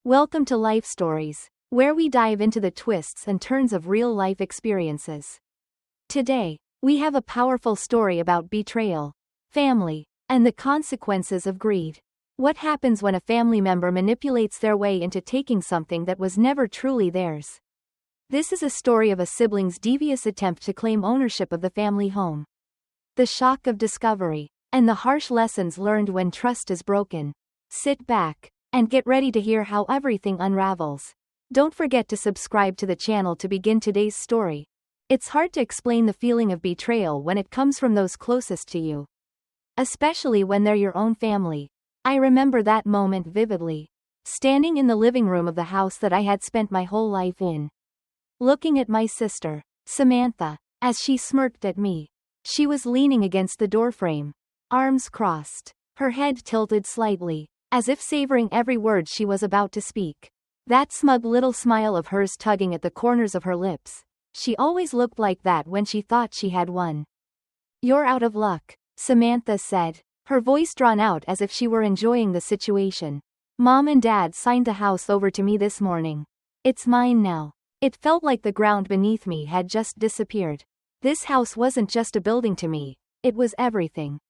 Welcome to Life Stories, where we dive into the twists and turns of real-life experiences. Today, we have a powerful story about betrayal, family, and the consequences of greed. What happens when a family member manipulates their way into taking something that was never truly theirs? This is a story of a sibling's devious attempt to claim ownership of the family home. The shock of discovery, and the harsh lessons learned when trust is broken. Sit back and get ready to hear how everything unravels. Don't forget to subscribe to the channel to begin today's story. It's hard to explain the feeling of betrayal when it comes from those closest to you, especially when they're your own family. I remember that moment vividly, standing in the living room of the house that I had spent my whole life in, looking at my sister, Samantha, as she smirked at me. She was leaning against the doorframe, arms crossed, her head tilted slightly, as if savoring every word she was about to speak. That smug little smile of hers tugging at the corners of her lips. She always looked like that when she thought she had won. "You're out of luck," Samantha said, her voice drawn out as if she were enjoying the situation. "Mom and Dad signed the house over to me this morning. It's mine now." It felt like the ground beneath me had just disappeared. This house wasn't just a building to me, it was everything.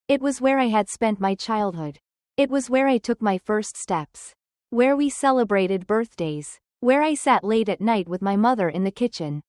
It was where I had spent my childhood. It was where I took my first steps, where we celebrated birthdays, where I sat late at night with my mother in the kitchen,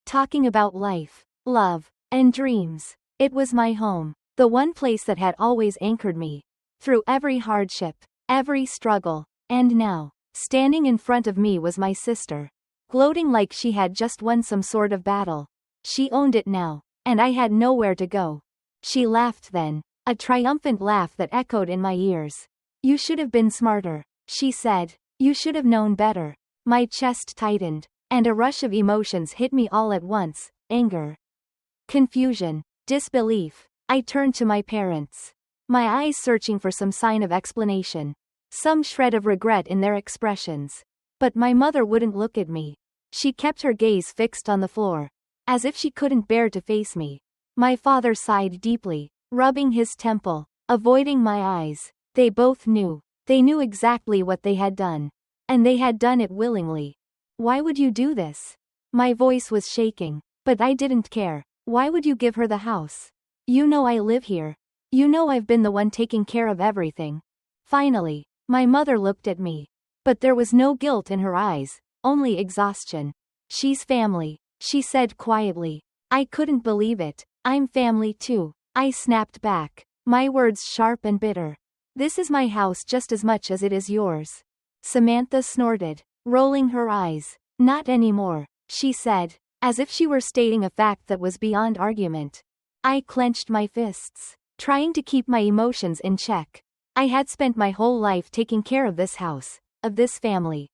talking about life, love, and dreams. It was my home, the one place that had always anchored me through every hardship, every struggle. And now, standing in front of me was my sister, gloating like she had just won some sort of battle. She owned it now, and I had nowhere to go. She laughed then, a triumphant laugh that echoed in my ears. "You should have been smarter," she said. "You should have known better." My chest tightened, and a rush of emotions hit me all at once: anger, confusion, disbelief. I turned to my parents, my eyes searching for some sign of explanation, some shred of regret in their expressions. But my mother wouldn't look at me. She kept her gaze fixed on the floor, as if she couldn't bear to face me. My father sighed deeply, rubbing his temple, avoiding my eyes. They both knew. They knew exactly what they had done. And they had done it willingly. "Why would you do this?" My voice was shaking. But I didn't care. "Why would you give her the house? You know I live here. You know I've been the one taking care of everything." Finally, my mother looked at me. But there was no guilt in her eyes, only exhaustion. "She's family," she said quietly. I couldn't believe it. "I'm family too," I snapped back, my words sharp and bitter. "This is my house just as much as it is yours." Samantha snorted, rolling her eyes. "Not anymore," she said, as if she were stating a fact that was beyond argument. I clenched my fists, trying to keep my emotions in check. I had spent my whole life taking care of this house, of this family.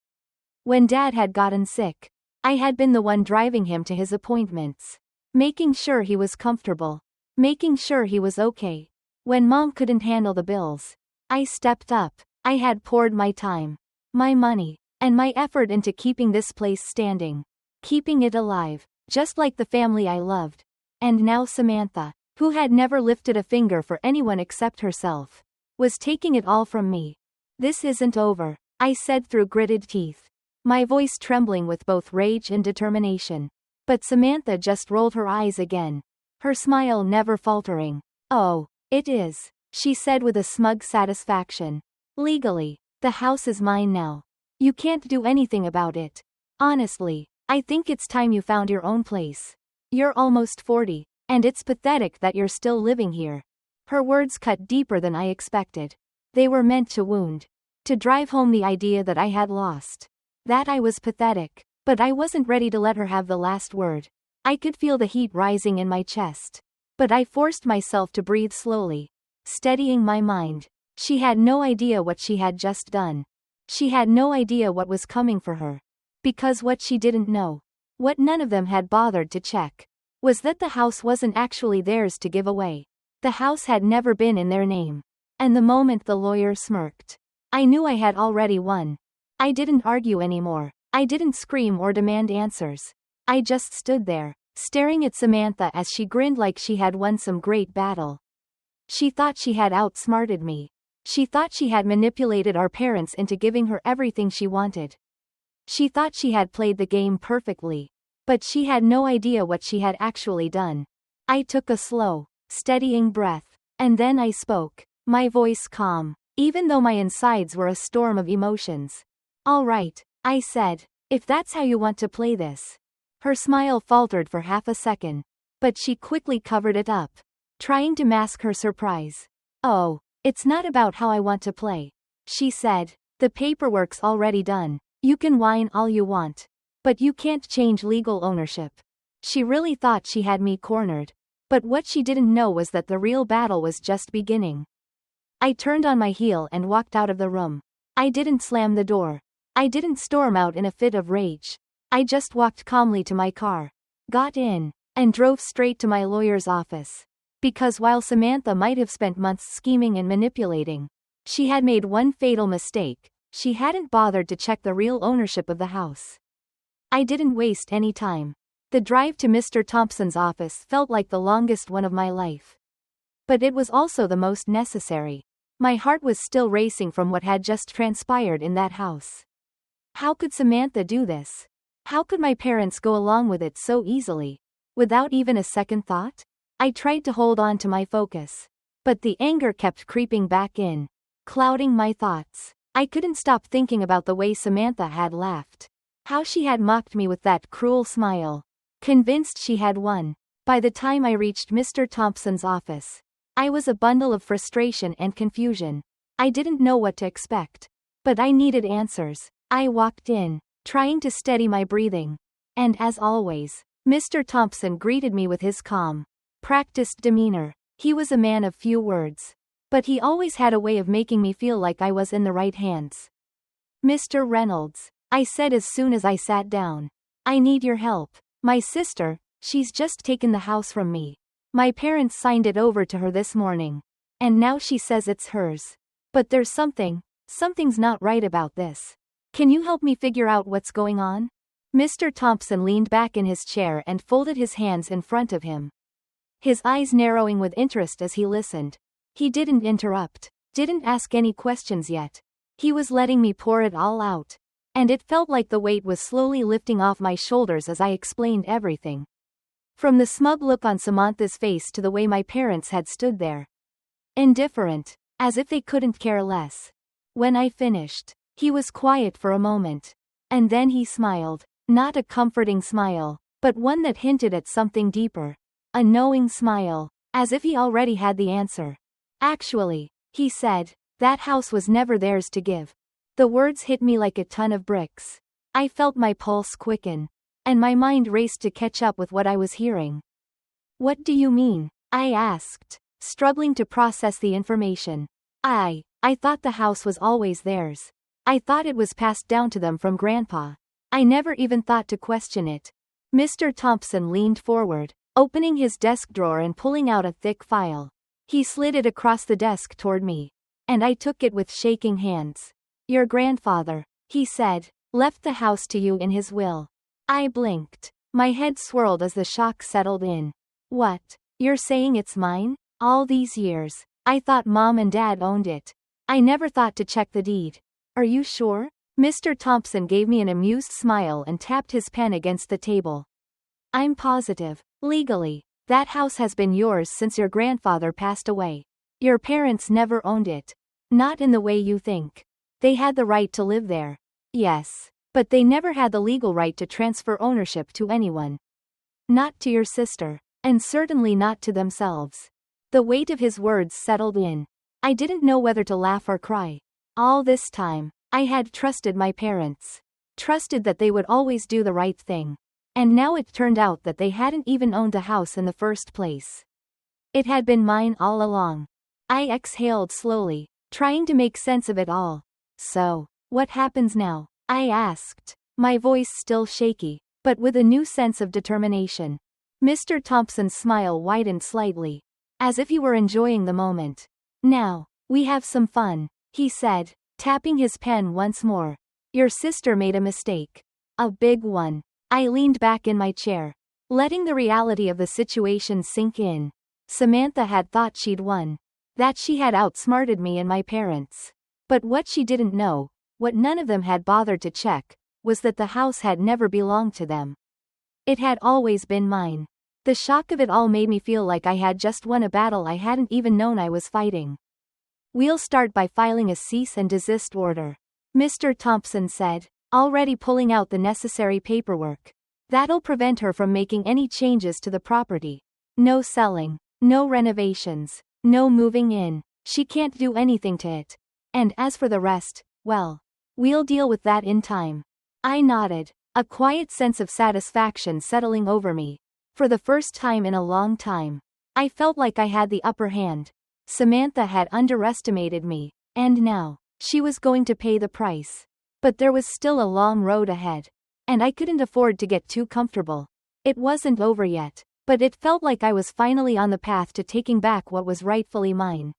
When Dad had gotten sick, I had been the one driving him to his appointments, making sure he was comfortable, making sure he was okay. When Mom couldn't handle the bills, I stepped up. I had poured my time, my money, and my effort into keeping this place standing, keeping it alive, just like the family I loved. And now Samantha, who had never lifted a finger for anyone except herself, was taking it all from me. "This isn't over," I said through gritted teeth, my voice trembling with both rage and determination. But Samantha just rolled her eyes again, her smile never faltering. "Oh, it is," she said with a smug satisfaction. "Legally, the house is mine now. You can't do anything about it. Honestly, I think it's time you found your own place. You're almost 40, and it's pathetic that you're still living here." Her words cut deeper than I expected. They were meant to wound, to drive home the idea that I had lost, that I was pathetic. But I wasn't ready to let her have the last word. I could feel the heat rising in my chest. But I forced myself to breathe slowly, steadying my mind. She had no idea what she had just done. She had no idea what was coming for her. Because what she didn't know, what none of them had bothered to check, was that the house wasn't actually theirs to give away. The house had never been in their name. And the moment the lawyer smirked, I knew I had already won. I didn't argue anymore. I didn't scream or demand answers. I just stood there, staring at Samantha as she grinned like she had won some great battle. She thought she had outsmarted me. She thought she had manipulated our parents into giving her everything she wanted. She thought she had played the game perfectly. But she had no idea what she had actually done. I took a slow, steadying breath. And then I spoke, my voice calm, even though my insides were a storm of emotions. All right, I said, if that's how you want to play this. Her smile faltered for half a second. But she quickly covered it up, trying to mask her surprise. Oh, it's not about how I want to play. She said, the paperwork's already done. You can whine all you want. But you can't change legal ownership. She really thought she had me cornered. But what she didn't know was that the real battle was just beginning. I turned on my heel and walked out of the room. I didn't slam the door. I didn't storm out in a fit of rage. I just walked calmly to my car, got in, and drove straight to my lawyer's office. Because while Samantha might have spent months scheming and manipulating, she had made one fatal mistake. She hadn't bothered to check the real ownership of the house. I didn't waste any time. The drive to Mr. Thompson's office felt like the longest one of my life. But it was also the most necessary. My heart was still racing from what had just transpired in that house. How could Samantha do this? How could my parents go along with it so easily? Without even a second thought? I tried to hold on to my focus. But the anger kept creeping back in, clouding my thoughts. I couldn't stop thinking about the way Samantha had laughed. How she had mocked me with that cruel smile. Convinced she had won. By the time I reached Mr. Thompson's office, I was a bundle of frustration and confusion. I didn't know what to expect. But I needed answers. I walked in, trying to steady my breathing. And as always, Mr. Thompson greeted me with his calm, practiced demeanor. He was a man of few words. But he always had a way of making me feel like I was in the right hands. Mr. Reynolds, I said as soon as I sat down. I need your help. My sister, she's just taken the house from me. My parents signed it over to her this morning. And now she says it's hers. But there's something's not right about this. Can you help me figure out what's going on? Mr. Thompson leaned back in his chair and folded his hands in front of him. His eyes narrowing with interest as he listened. He didn't interrupt, didn't ask any questions yet. He was letting me pour it all out. And it felt like the weight was slowly lifting off my shoulders as I explained everything. From the smug look on Samantha's face to the way my parents had stood there. Indifferent, as if they couldn't care less. When I finished, he was quiet for a moment. And then he smiled, not a comforting smile, but one that hinted at something deeper. A knowing smile, as if he already had the answer. Actually, he said, that house was never theirs to give. The words hit me like a ton of bricks. I felt my pulse quicken. And my mind raced to catch up with what I was hearing. What do you mean? I asked, struggling to process the information. I thought the house was always theirs. I thought it was passed down to them from Grandpa. I never even thought to question it. Mr. Thompson leaned forward, opening his desk drawer and pulling out a thick file. He slid it across the desk toward me. And I took it with shaking hands. Your grandfather, he said, left the house to you in his will. I blinked. My head swirled as the shock settled in. What? You're saying it's mine? All these years, I thought Mom and Dad owned it. I never thought to check the deed. Are you sure? Mr. Thompson gave me an amused smile and tapped his pen against the table. I'm positive, legally, that house has been yours since your grandfather passed away. Your parents never owned it. Not in the way you think. They had the right to live there. Yes. But they never had the legal right to transfer ownership to anyone. Not to your sister. And certainly not to themselves. The weight of his words settled in. I didn't know whether to laugh or cry. All this time, I had trusted my parents. Trusted that they would always do the right thing. And now it turned out that they hadn't even owned the house in the first place. It had been mine all along. I exhaled slowly, trying to make sense of it all. So, what happens now? I asked, my voice still shaky, but with a new sense of determination. Mr. Thompson's smile widened slightly, as if he were enjoying the moment. Now, we have some fun, he said, tapping his pen once more. Your sister made a mistake. A big one. I leaned back in my chair, letting the reality of the situation sink in. Samantha had thought she'd won. that she had outsmarted me and my parents. But what she didn't know, what none of them had bothered to check, was that the house had never belonged to them. It had always been mine. The shock of it all made me feel like I had just won a battle I hadn't even known I was fighting. "We'll start by filing a cease and desist order," Mr. Thompson said, already pulling out the necessary paperwork. "That'll prevent her from making any changes to the property. No selling, no renovations, no moving in. She can't do anything to it. And as for the rest, well, we'll deal with that in time." I nodded, a quiet sense of satisfaction settling over me. For the first time in a long time, I felt like I had the upper hand. Samantha had underestimated me, and now, she was going to pay the price. But there was still a long road ahead. And I couldn't afford to get too comfortable. It wasn't over yet, but it felt like I was finally on the path to taking back what was rightfully mine.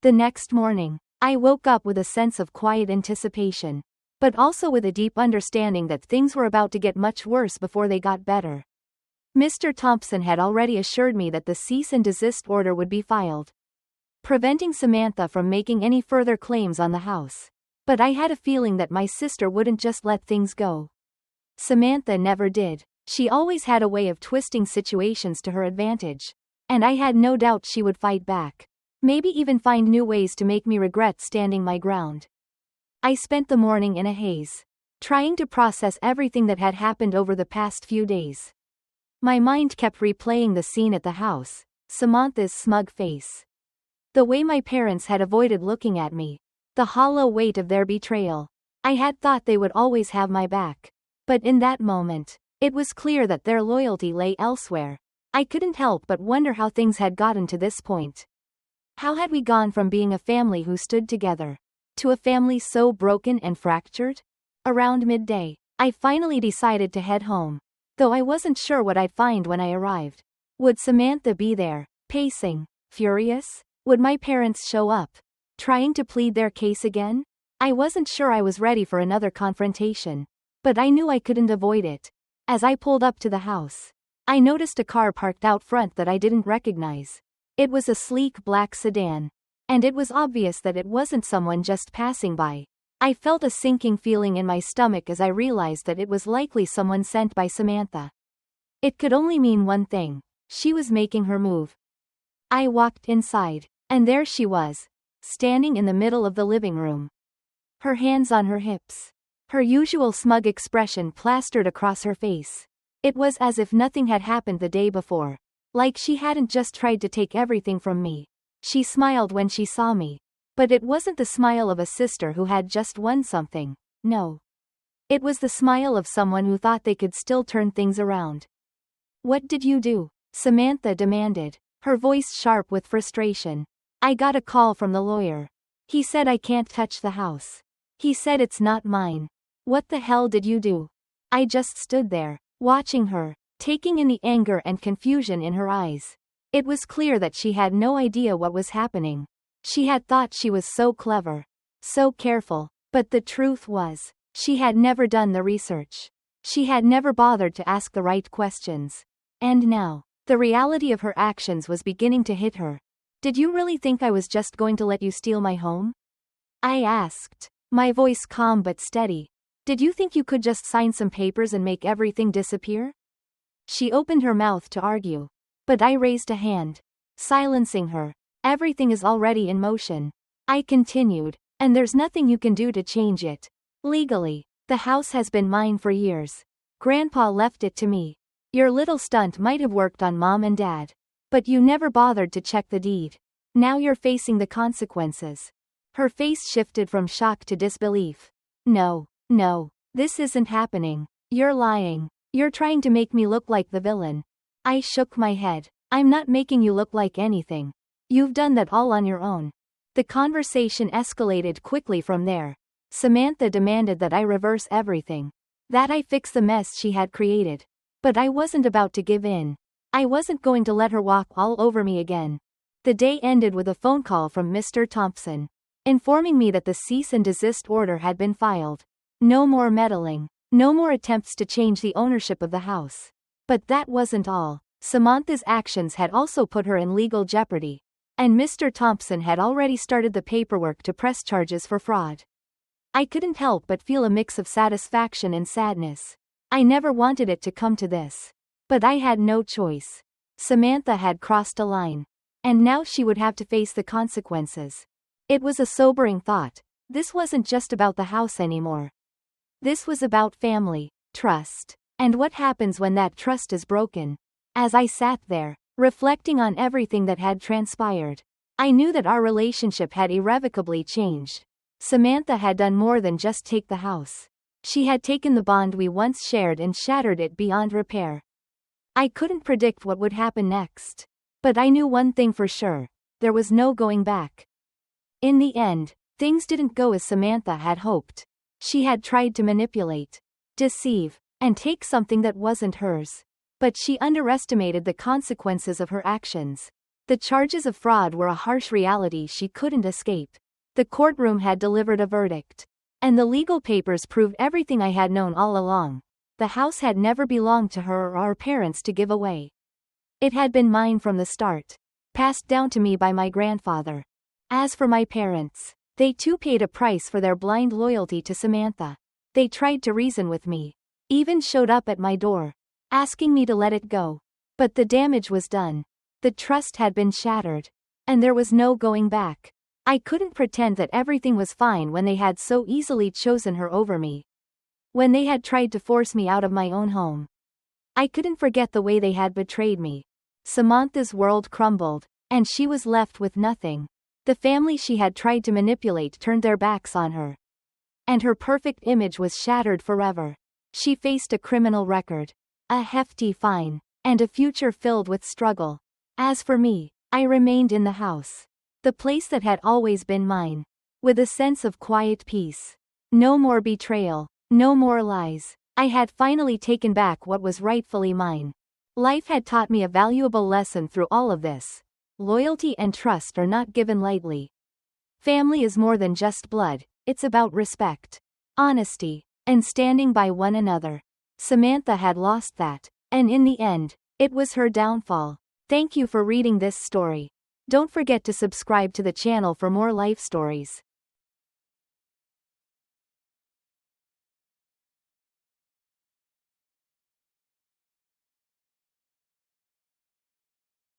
The next morning, I woke up with a sense of quiet anticipation, but also with a deep understanding that things were about to get much worse before they got better. Mr. Thompson had already assured me that the cease and desist order would be filed, preventing Samantha from making any further claims on the house. But I had a feeling that my sister wouldn't just let things go. Samantha never did. She always had a way of twisting situations to her advantage. And I had no doubt she would fight back. Maybe even find new ways to make me regret standing my ground. I spent the morning in a haze, trying to process everything that had happened over the past few days. My mind kept replaying the scene at the house, Samantha's smug face, the way my parents had avoided looking at me, the hollow weight of their betrayal. I had thought they would always have my back. But in that moment, it was clear that their loyalty lay elsewhere. I couldn't help but wonder how things had gotten to this point. How had we gone from being a family who stood together, to a family so broken and fractured? Around midday, I finally decided to head home, though I wasn't sure what I'd find when I arrived. Would Samantha be there, pacing, furious? Would my parents show up, trying to plead their case again? I wasn't sure I was ready for another confrontation, but I knew I couldn't avoid it. As I pulled up to the house, I noticed a car parked out front that I didn't recognize. It was a sleek black sedan, and it was obvious that it wasn't someone just passing by. I felt a sinking feeling in my stomach as I realized that it was likely someone sent by Samantha. It could only mean one thing: she was making her move. I walked inside, and there she was, standing in the middle of the living room, her hands on her hips, her usual smug expression plastered across her face. It was as if nothing had happened the day before, like she hadn't just tried to take everything from me. She smiled when she saw me, but it wasn't the smile of a sister who had just won something. No. It was the smile of someone who thought they could still turn things around. "What did you do?" Samantha demanded, her voice sharp with frustration. "I got a call from the lawyer. He said I can't touch the house. He said it's not mine." "What the hell did you do?" I just stood there, watching her, taking in the anger and confusion in her eyes. It was clear that she had no idea what was happening. She had thought she was so clever, so careful, but the truth was, she had never done the research. She had never bothered to ask the right questions. And now, the reality of her actions was beginning to hit her. "Did you really think I was just going to let you steal my home?" I asked, my voice calm but steady. "Did you think you could just sign some papers and make everything disappear?" She opened her mouth to argue, but I raised a hand, silencing her. "Everything is already in motion," I continued, "and there's nothing you can do to change it. Legally, the house has been mine for years. Grandpa left it to me. Your little stunt might have worked on Mom and Dad, but you never bothered to check the deed. Now you're facing the consequences." Her face shifted from shock to disbelief. No, this isn't happening. You're lying. You're trying to make me look like the villain." I shook my head. "I'm not making you look like anything. You've done that all on your own." The conversation escalated quickly from there. Samantha demanded that I reverse everything, that I fix the mess she had created. But I wasn't about to give in. I wasn't going to let her walk all over me again. The day ended with a phone call from Mr. Thompson, informing me that the cease and desist order had been filed. No more meddling. No more attempts to change the ownership of the house. But that wasn't all. Samantha's actions had also put her in legal jeopardy. and Mr. Thompson had already started the paperwork to press charges for fraud. I couldn't help but feel a mix of satisfaction and sadness. I never wanted it to come to this. But I had no choice. Samantha had crossed a line. And now she would have to face the consequences. It was a sobering thought. This wasn't just about the house anymore. This was about family, trust, and what happens when that trust is broken. As I sat there, reflecting on everything that had transpired, I knew that our relationship had irrevocably changed. Samantha had done more than just take the house. She had taken the bond we once shared and shattered it beyond repair. I couldn't predict what would happen next. But I knew one thing for sure. There was no going back. In the end, things didn't go as Samantha had hoped. She had tried to manipulate, deceive, and take something that wasn't hers. But she underestimated the consequences of her actions. The charges of fraud were a harsh reality she couldn't escape. The courtroom had delivered a verdict. And the legal papers proved everything I had known all along. The house had never belonged to her or our parents to give away. It had been mine from the start, passed down to me by my grandfather. As for my parents, they too paid a price for their blind loyalty to Samantha. They tried to reason with me, even showed up at my door, asking me to let it go. But the damage was done. The trust had been shattered. And there was no going back. I couldn't pretend that everything was fine when they had so easily chosen her over me. When they had tried to force me out of my own home. I couldn't forget the way they had betrayed me. Samantha's world crumbled, and she was left with nothing. The family she had tried to manipulate turned their backs on her. And her perfect image was shattered forever. She faced a criminal record, a hefty fine, and a future filled with struggle. As for me, I remained in the house. The place that had always been mine. With a sense of quiet peace. No more betrayal, no more lies. I had finally taken back what was rightfully mine. Life had taught me a valuable lesson through all of this. Loyalty and trust are not given lightly. Family is more than just blood, it's about respect, honesty, and standing by one another. Samantha had lost that, and in the end, it was her downfall. Thank you for reading this story. Don't forget to subscribe to the channel for more life stories.